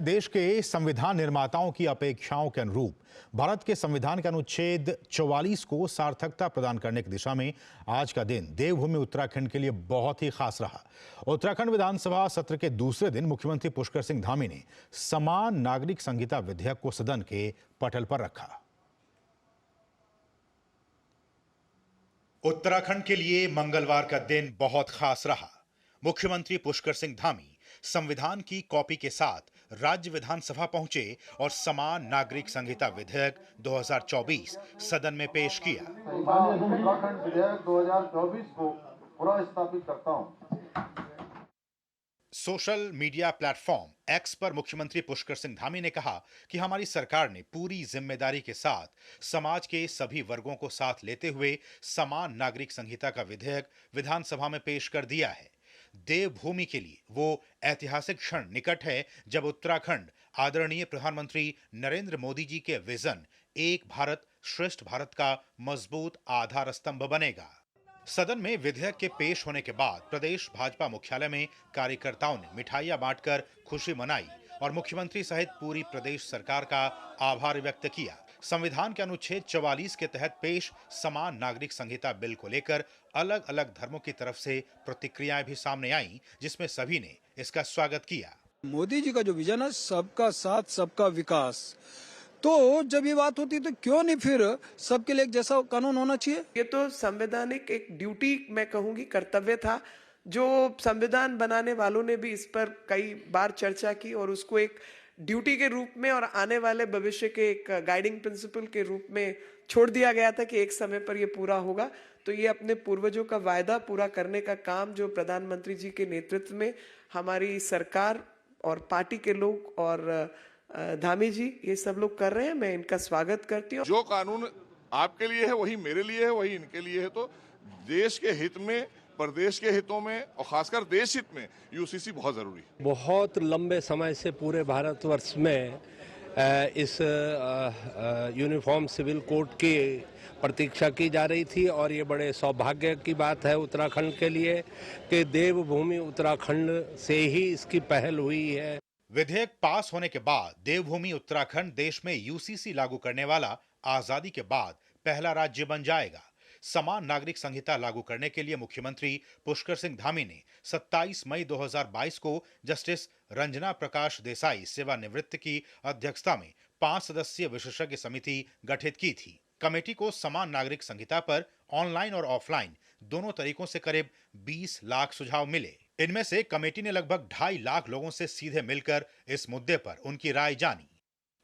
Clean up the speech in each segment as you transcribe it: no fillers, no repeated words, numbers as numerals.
देश के संविधान निर्माताओं की अपेक्षाओं के अनुरूप भारत के संविधान के अनुच्छेद 44 को सार्थकता प्रदान करने की दिशा में आज का दिन देवभूमि उत्तराखंड के लिए बहुत ही खास रहा। उत्तराखंड विधानसभा सत्र के दूसरे दिन मुख्यमंत्री पुष्कर सिंह धामी ने समान नागरिक संहिता विधेयक को सदन के पटल पर रखा। उत्तराखंड के लिए मंगलवार का दिन बहुत खास रहा। मुख्यमंत्री पुष्कर सिंह धामी संविधान की कॉपी के साथ राज्य विधानसभा पहुंचे और समान नागरिक संहिता विधेयक 2024 सदन में पेश किया। उत्तराखंड विधेयक 2024 को पुनर्स्थापित करता हूं। सोशल मीडिया प्लेटफॉर्म एक्स पर मुख्यमंत्री पुष्कर सिंह धामी ने कहा कि हमारी सरकार ने पूरी जिम्मेदारी के साथ समाज के सभी वर्गों को साथ लेते हुए समान नागरिक संहिता का विधेयक विधानसभा में पेश कर दिया है। देवभूमि के लिए वो ऐतिहासिक क्षण निकट है जब उत्तराखंड आदरणीय प्रधानमंत्री नरेंद्र मोदी जी के विजन एक भारत श्रेष्ठ भारत का मजबूत आधार स्तंभ बनेगा। सदन में विधेयक के पेश होने के बाद प्रदेश भाजपा मुख्यालय में कार्यकर्ताओं ने मिठाइयां बांटकर खुशी मनाई और मुख्यमंत्री सहित पूरी प्रदेश सरकार का आभार व्यक्त किया। संविधान के अनुच्छेद 44 के तहत पेश समान नागरिक संहिता बिल को लेकर अलग अलग धर्मों की तरफ से प्रतिक्रियाएं भी सामने आईं, जिसमें सभी ने इसका स्वागत किया। मोदी जी का जो विजन है सबका साथ सबका विकास, तो जब ये बात होती है तो क्यों नहीं फिर सबके लिए एक जैसा कानून होना चाहिए। ये तो संवैधानिक एक ड्यूटी, मैं कहूंगी कर्तव्य था, जो संविधान बनाने वालों ने भी इस पर कई बार चर्चा की और उसको एक ड्यूटी के रूप में और आने वाले भविष्य के एक गाइडिंग प्रिंसिपल के रूप में छोड़ दिया गया था कि एक समय पर ये पूरा होगा। तो ये अपने पूर्वजों का वायदा पूरा करने का काम जो प्रधानमंत्री जी के नेतृत्व में हमारी सरकार और पार्टी के लोग और धामी जी ये सब लोग कर रहे हैं, मैं इनका स्वागत करती हूँ। जो कानून आपके लिए है वही मेरे लिए है, वही इनके लिए है। तो देश के हित में, प्रदेश के हितों में और खासकर देश हित में यूसीसी बहुत जरूरी है। बहुत लंबे समय से पूरे भारतवर्ष में इस यूनिफॉर्म सिविल कोड की प्रतीक्षा की जा रही थी और ये बड़े सौभाग्य की बात है उत्तराखंड के लिए कि देवभूमि उत्तराखंड से ही इसकी पहल हुई है। विधेयक पास होने के बाद देवभूमि उत्तराखंड देश में यूसीसी लागू करने वाला आजादी के बाद पहला राज्य बन जाएगा। समान नागरिक संहिता लागू करने के लिए मुख्यमंत्री पुष्कर सिंह धामी ने 27 मई 2022 को जस्टिस रंजना प्रकाश देसाई सेवानिवृत्त की अध्यक्षता में 5 सदस्यीय विशेषज्ञ समिति गठित की थी। कमेटी को समान नागरिक संहिता पर ऑनलाइन और ऑफलाइन दोनों तरीकों से करीब 20 लाख सुझाव मिले। इनमें से कमेटी ने लगभग 2.5 लाख लोगों से सीधे मिलकर इस मुद्दे पर उनकी राय जानी।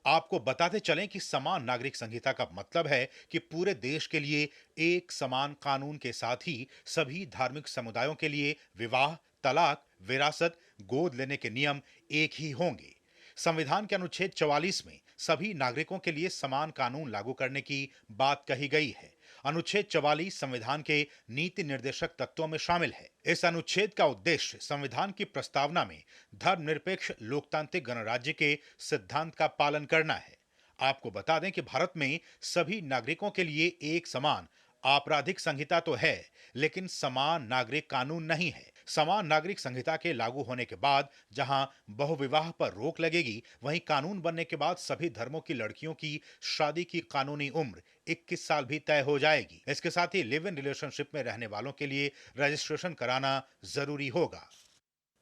आपको बताते चलें कि समान नागरिक संहिता का मतलब है कि पूरे देश के लिए एक समान कानून के साथ ही सभी धार्मिक समुदायों के लिए विवाह, तलाक, विरासत, गोद लेने के नियम एक ही होंगे। संविधान के अनुच्छेद 44 में सभी नागरिकों के लिए समान कानून लागू करने की बात कही गई है। अनुच्छेद 44 संविधान के नीति निर्देशक तत्वों में शामिल है। इस अनुच्छेद का उद्देश्य संविधान की प्रस्तावना में धर्मनिरपेक्ष लोकतांत्रिक गणराज्य के सिद्धांत का पालन करना है। आपको बता दें कि भारत में सभी नागरिकों के लिए एक समान आपराधिक संहिता तो है, लेकिन समान नागरिक कानून नहीं है। समान नागरिक संहिता के लागू होने के बाद जहां बहुविवाह पर रोक लगेगी, वहीं कानून बनने के बाद सभी धर्मों की लड़कियों की शादी की कानूनी उम्र 21 साल भी तय हो जाएगी। इसके साथ ही लिव इन रिलेशनशिप में रहने वालों के लिए रजिस्ट्रेशन कराना जरूरी होगा।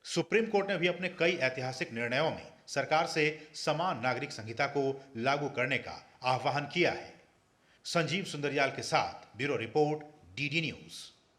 सुप्रीम कोर्ट ने भी अपने कई ऐतिहासिक निर्णयों में सरकार से समान नागरिक संहिता को लागू करने का आह्वान किया है। संजीव सुंदरियाल के साथ ब्यूरो रिपोर्ट, डीडी न्यूज।